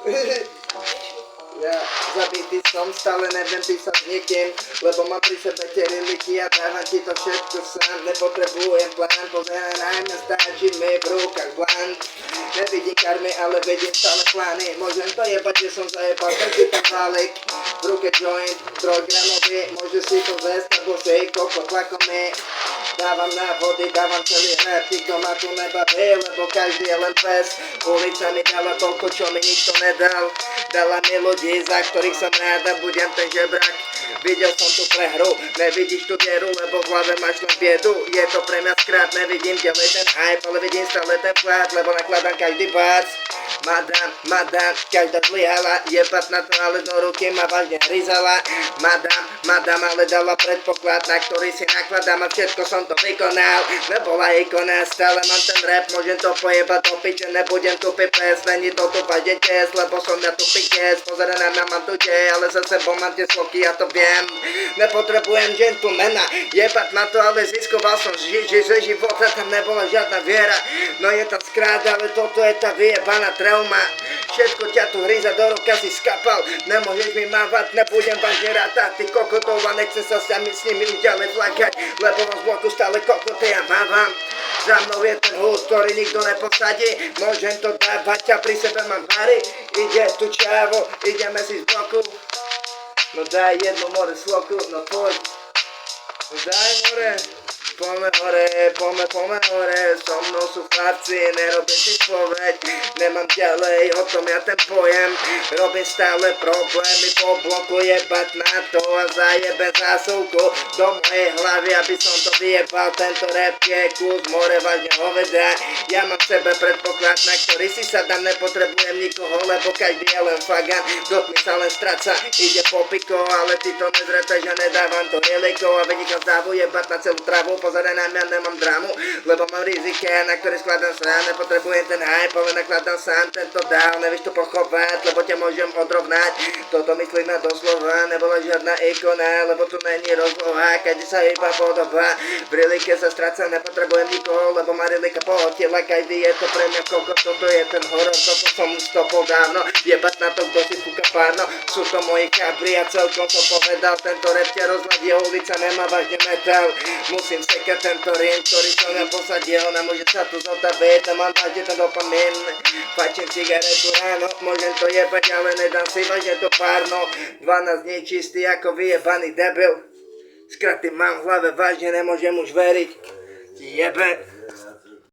Ja zabitý som, stále neviem písať s niekým, lebo mám pri sebe tie reliky a dávam ti to všetko sám. Nepotrebujem plán, pozeraj na mňa, stačí mi v rukách blant. Nevidím karmy, ale vedím stále plány. Môžem to jebať, že som zajebal taký ten válek. V ruke joint, 3 gramový, môže si to zjesť, alebo si kokot lakomý. Dávam návody, dávam celý rap, nikto ma tu nebaví, lebo každý je len pes. Ulica mi dala toľko, čo mi nikto nedal. Dala mi ľudí, za ktorých som rád a budem ten žebrak. Videl som tu prehru, nevidíš tu dieru, lebo v hlave máš len biedu. Je to pre mňa skrát, nevidím ďalej ten hype, ale vidím stále ten plat, lebo nakladám každý bác. Madam, každá zlyhala, jebať na to, ale do ruky ma vážne hryzala. Madam, ale dala predpoklad, na ktorý si nakladám a všetko som to vykonal. Nebola ikona, stále mám ten rap, môžem to pojebať do piče, nebudem tupý pes, není to tu vážne test, lebo som ja tupý kes. Pozeraj na mňa, mám tu tie, ale za sebou mám tie sloky, ja to viem. Nepotrebujem gentlemana, jebať na to, ale ziskoval som ze života, tam nebola žiadna viera. No je tam skrát, ale toto je tá vyjebaná trauma. Všetko ťa tu hryza, do roka si skapal, nemôžeš mi mávať, nebudem vážne rátať. Ty kokotov a nechcem sa s nimi už ďalej flakať, lebo mám z bloku stále kokoty ja mávam. Za mnou je ten hud, ktorý nikto neposadí, môžem to dávať a pri sebe mám bary. Ide tu čavo, ideme si z bloku. No daj jednu more sloku, no poď. No daj more. Poďme hore, so mnou sú chlapci, nerobím si spoveď, nemám ďalej o tom ja ten pojem, robím stále problémy po bloku, jebať na to a zajebem zásuvku do mojej hlavy, aby som to vyjebal, tento rap je kus more, vážne hoveda, ja mám v sebe predpoklad, na ktorý si sa dám, nepotrebujem nikoho, lebo každý je len fagan, dotmi sa len stráca, ide po piko, ale ty to nezrete, že nedávam to relikov a vedíkam zdávu jebať na celú travu. Pozeraj na mňa, nemám drámu, lebo mám rizike, na ktorý skladám sám, nepotrebujem ten hype, ale nakladám sám tento dál, nevíš to pochovať, lebo ťa môžem odrovnať, toto myslíme doslova, nebola žiadna ikona, lebo tu není rozloha, keď sa iba podoba, v rilike sa strácam, nepotrebujem nikoho, lebo má rilika pohotila, každý je to pre mňa kokot, toto je ten horor, toto som stopol dávno, jebať na to, kto si fúka párno, sú to moji kabri a celkom som povedal, tento rap ťa rozladí, ulica nemá vážne metal, musím sekať tento rým, ktorý som ja posadil, nemôže sa tu zotaviť, mám vážne ten dopamín, pačím cigaretu ráno, môžem to jebať, ale nedám si vážne to párno, 12 dní čistý ako vyjebaný debil, skraty mám v hlave, vážne nemôžem už veriť, jebe.